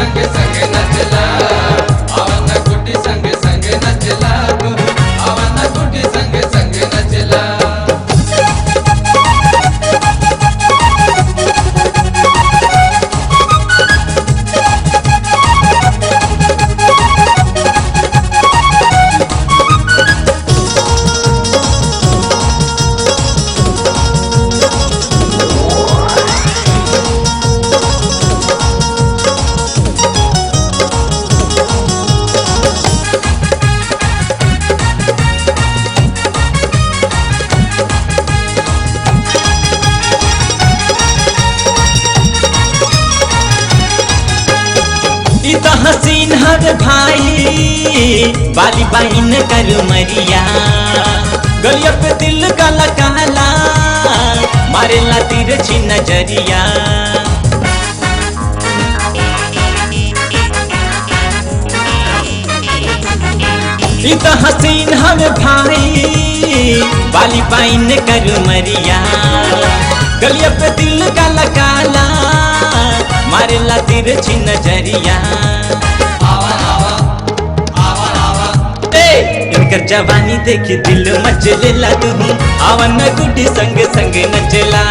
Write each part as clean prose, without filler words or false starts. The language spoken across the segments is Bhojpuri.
संगे संगे नचला अवन गुड्डी संगे संगे नचला अवन गुड्डी संगे संगे नचला। इता हसीन हर भाई बाली बाइन कर मरिया गलिया पे दिल काला काला मारे ला तिरछी नजरिया। इता हसीन हर भाई बाली बाइन कर मरिया गलिया पे दिल काला काला मारे ला तिरछी नजरिया। इनकर जवानी देखी दिल मचलेला तुम अवन गुड्डी संग संग नचला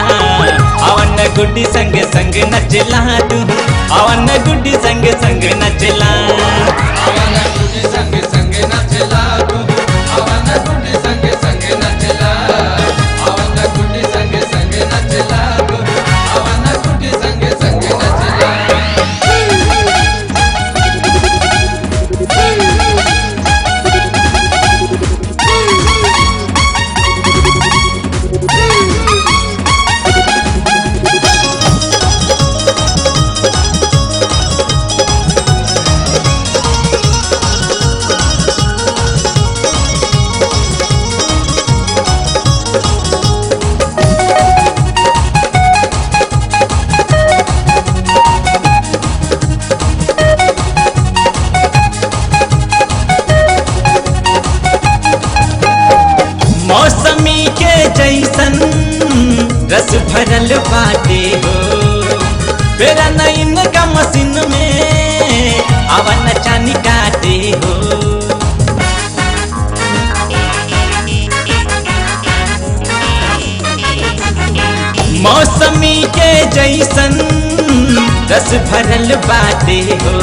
अवन गुड्डी संग संग नचला तुम अवन गुड्डी संग संग नचला अवन गुड्डी संगे संगे नचला अवन गुड्डी संगे संगे नचला अवन गुड्डी संगे संगे नचला अवन गुड्डी संगे संगे नचला। मौसमी के जैसन रस भरल बाटे हो फेरा नैन का मशीन में अवन चानी काटे हो। मौसमी के जैसन रस भरल बाटे हो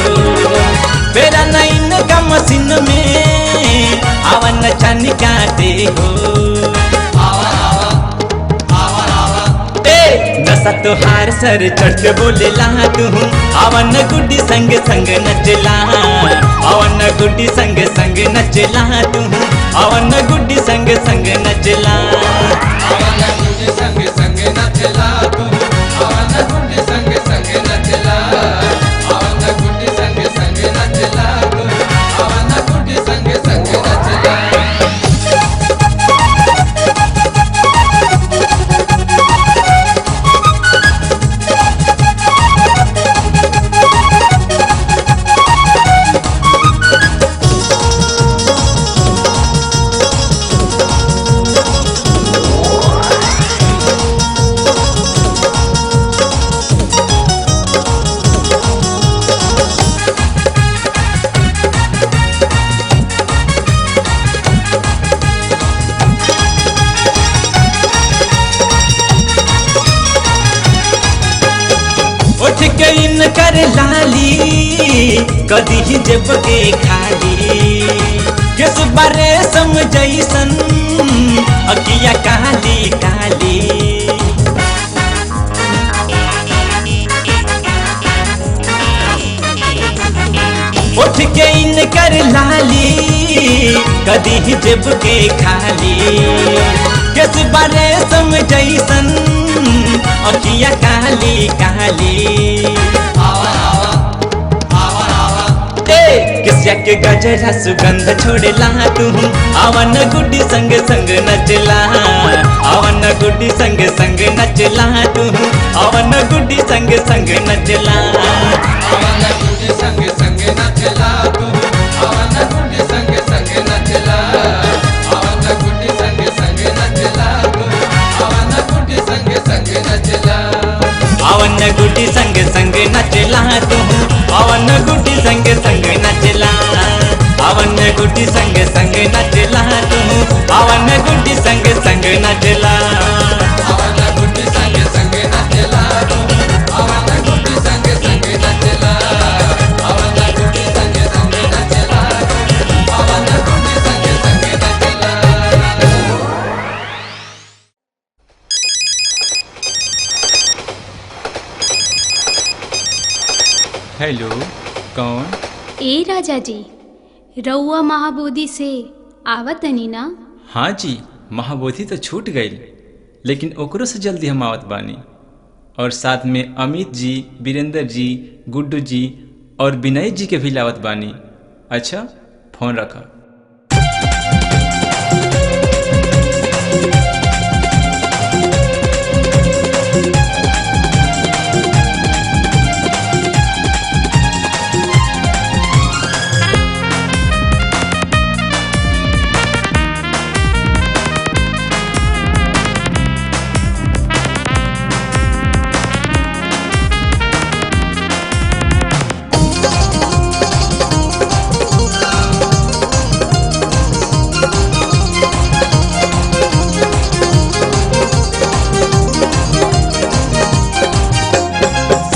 फेरा नैन का मशीन में अवन चानी काटे हो। नशा तोहार सर चढ़ बोले ला तू अवन गुड्डी संग संग नचला अवन गुड्डी संग संग नचला तू अवन गुड्डी संग संग नचला अवन गुड्डी संगे संगे नचला अवन गुड्डी संगे संगे नचला अवन गुड्डी संगे संगे नचला अवन गुड्डी संगे संगे नचला। उठ के इन कर लाली कदी ही जब के खाली किस बारे समझैसन अकिया काली काली। उठ के इन कर लाली कदी ही जब के खाली किस बारे समझैसन अखिया काली काली। किसिया के गजरा सुगंध छोड़ेला तू अवन गुड्डी संग संग नचला अवन गुड्डी संग संग नचला तू अवन गुड्डी संग संग नचला अवन गुड्डी संगे संगे नचला अवन गुड्डी संगे संगे नचला अवन गुड्डी संगे संगे नचला अवन गुड्डी संगे संगे नचला अवन गुड्डी संग संग नचला तू अवन गुड्डी संग संग नचला तू आवन गुड्डी संग संग नचला ಅವನ ಗುಡ್ಡಿ ಸಂಗೆ ಸಂಗೆ ನಚ್ಚಲ ಅವನ ಗುಡ್ಡಿ ಸಂಗೆ ಸಂಗೆ ನಚ್ಚಲ ಅವನ ಗುಡ್ಡಿ ಸಂಗೆ ಸಂಗೆ ನಚ್ಚಲ ಅವನ ಗುಡ್ಡಿ ಸಂಗೆ ಸಂಗೆ ನಚ್ಚಲ हेलो कौन? ए राजा जी, रउआ महाबोधि से आवतनी ना? हाँ जी, महाबोधि तो छूट गई, लेकिन ओकरो से जल्दी हम आवत बानी। और साथ में अमित जी, वीरेंद्र जी, गुड्डू जी और विनय जी के भी लावत बानी। अच्छा, फोन रखा।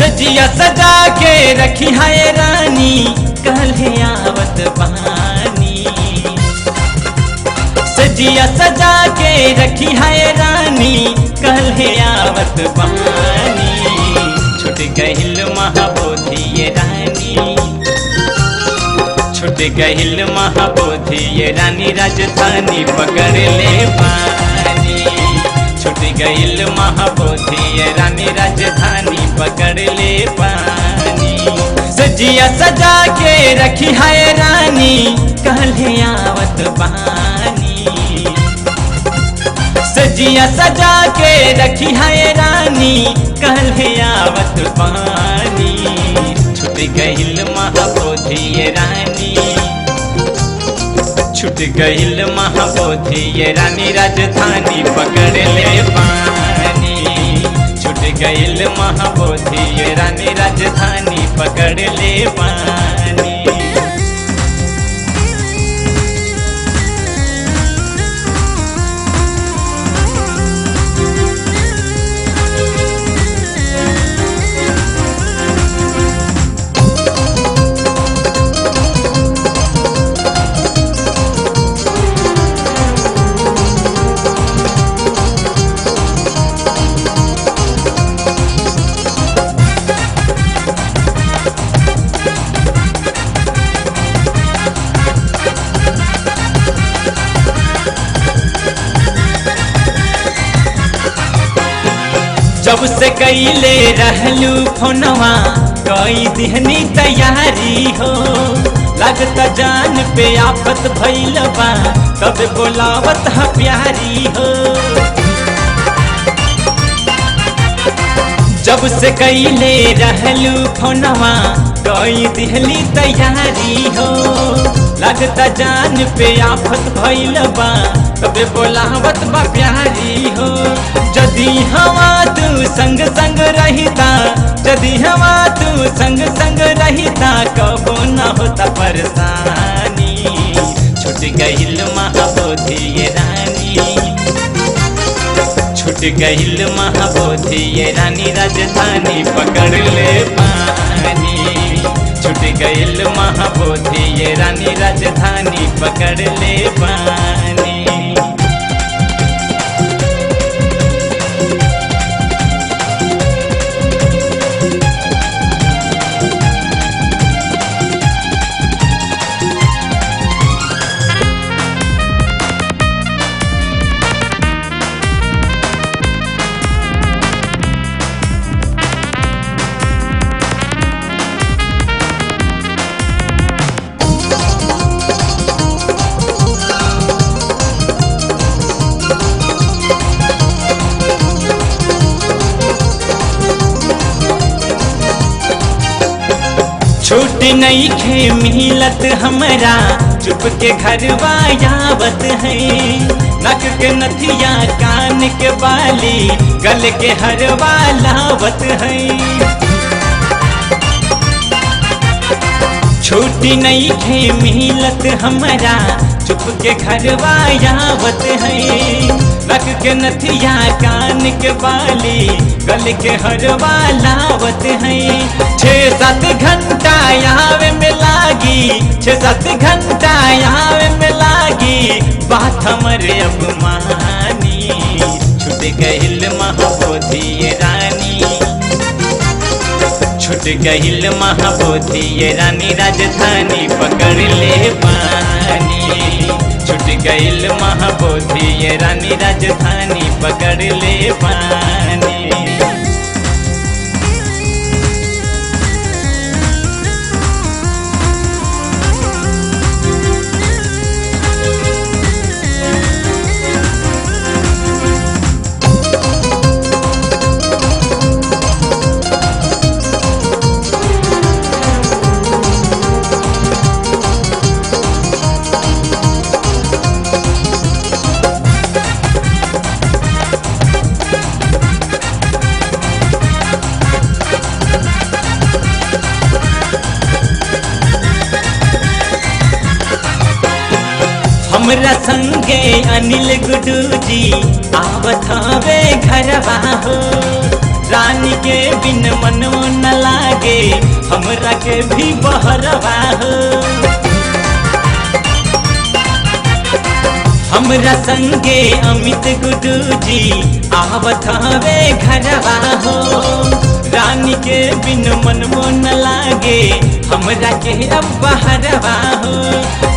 सजिया सजा के रखी है रानी, कल है आवत बहानी। सजिया सजा के रखी है रानी, कल है आवत बहानी। छुट गहिल महाबोधि ये रानी, छुट गहिल महाबोधि ये रानी, राजधानी पकड़ ले पानी। छुट गइल महाबोधि ये रानी, राजधानी पकड़ ले पानी। सजिया सजा के रखी है रानी, कल आवत बहानी। सजिया सजा के रखी है रानी, कल आवत बहानी। छुट गइल महाबोधि ये रानी, छुट गइल महाबोधि ये रानी, राजधानी पकड़ ले पानी। छुट गइल महाबोधि ये रानी, राजधानी पकड़ ले पानी। जब से कैले रहलू फोनवा, कई दिहनी तैयारी हो। लगता जान पे आफत भइल बा, तब बोलावत ह प्यारी हो। जब से कैले रहलू फोनवा, कई दिहली तैयारी हो। लगता जान पे आफत भइल बा, तबे बोलावत बा प्यारी हो। जदी हवा तू संग संग रहिता, जदी हवा तू संग संग रहिता, कबो न होता परेशानी। छुट गइल महाबोधि ये रानी, छुट गइल महाबोधि ये रानी, राजधानी पकड़ ले पानी। छुट गइल महाबोधि ये रानी, राजधानी पकड़ ले पानी। छूट नहीं खे मिलत हमरा, चुप के घरवा आवत है। नक के नथिया, कान के बाली, गल के हरवा लावत है। छुट्टी नहीं खे मिलत हमरा चुप के घरवा आवत है रख के नथिया कान के बाली गल के हरवा लावत है 6-7 घंटा आवे में लागी 6-7 घंटा आवे में लागी बात हमरे अब मानी छूट गइल महाबोधि रानी छूट गइल महाबोधि रानी राजधानी पकड़ ले पानी छूट गइल महाबोधि रानी राजधानी पकड़ ले पानी हमरा संगे अनिल गुडू जी आवत हवे घरवा हो रानी के बिन मनो न लागे हमरा के भी बहरवा हो हमरा संगे अमित गुडू जी आवत हवे घरवा हो रानी के बिन मनो न लागे हमरा के अब बहरवा हो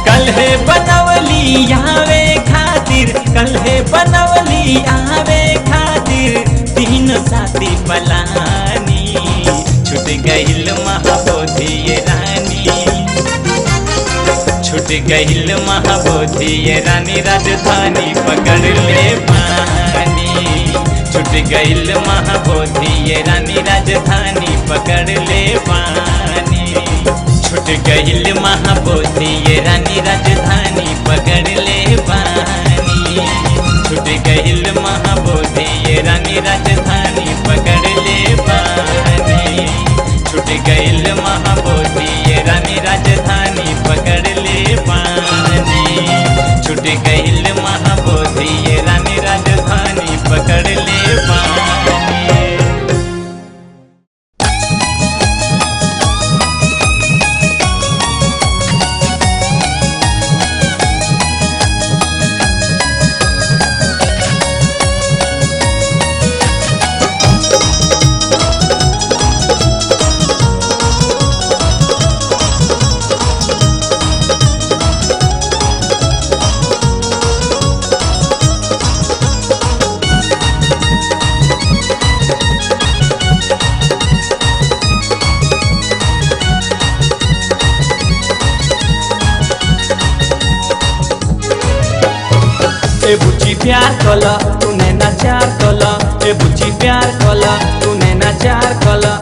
कल है बनवली आवे खातिर कल है बनवली आवे खातिर 3 साथी पलानी छूट गइल महाबोधि रानी छूट गइल महाबोधि रानी राजधानी पकड़ ले पानी छूट गइल महाबोधि रानी राजधानी पकड़ ले पानी छूट गइल महाबोधि रानी राजधानी पकड़ ले पानी छूट गइल महाबोधि रानी राजधानी पकड़ ले पानी छूट गइल महाबोधि रानी राजधानी पकड़ ले पानी छूट गइल महाबोधि रानी राजधानी पकड़ ले पानी ए बुच्ची प्यार कला तूने नाचार कला ए बुच्ची प्यार कला तूने नाचार कला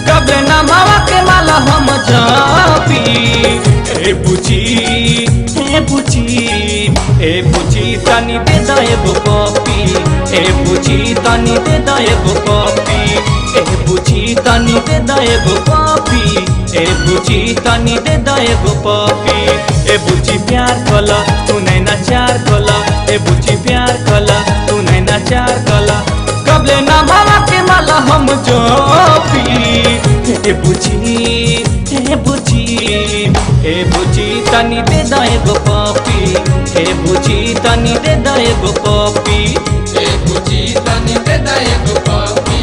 कबे ना मावा के माला हम जापी ए बुच्ची ए बुच्ची ए बुच्ची तनी दे दे एगो कॉपी ए बुच्ची तनी दे दे एगो कॉपी ए बुच्ची तनी दे दे एगो कॉपी ए बुच्ची तनी दे दे एगो कॉपी ए बुच्ची प्यार कला तूने नाचार कला ए बुच्ची प्यार कला तूने नाचार कला कबले ना मावा के माला हम जापी ए बुच्ची ए बुच्ची ए बुच्ची तनी दे दे एगो कॉपी ए बुच्ची तनी दे दे एगो कॉपी ए बुच्ची तनी दे दे एगो कॉपी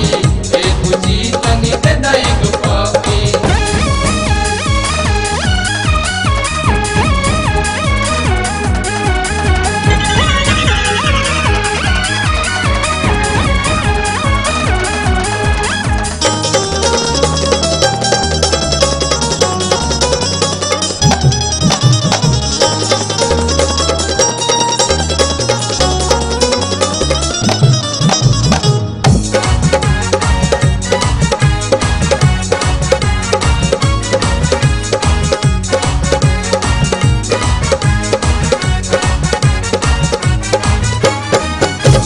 ए बुच्ची तनी दे दे एगो कॉपी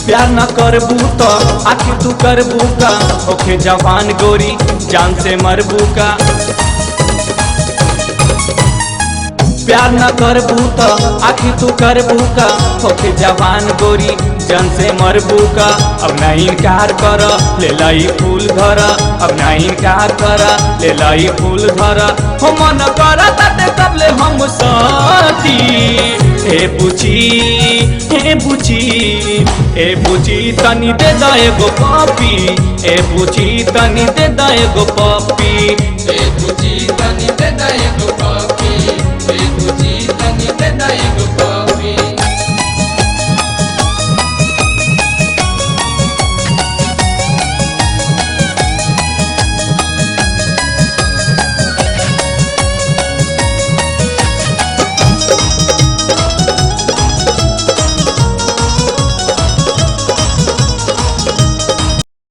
प्यार न करबू तो आखिर तू करबू का ओखे जवान गोरी जान से मरबू का प्यार न करबू तो आखिर तू करबू का होके जवान गोरी जन से मरबू का अब ना इनकार कर ले लाई फूल धर अब ना इनकार कर ले लाई फूल धर हो मन कर ताते कबले हम साथी हे बुची हे बुची हे बुची तनी दे दा एगो पपी हे बुची तनी दे दा एगो पपी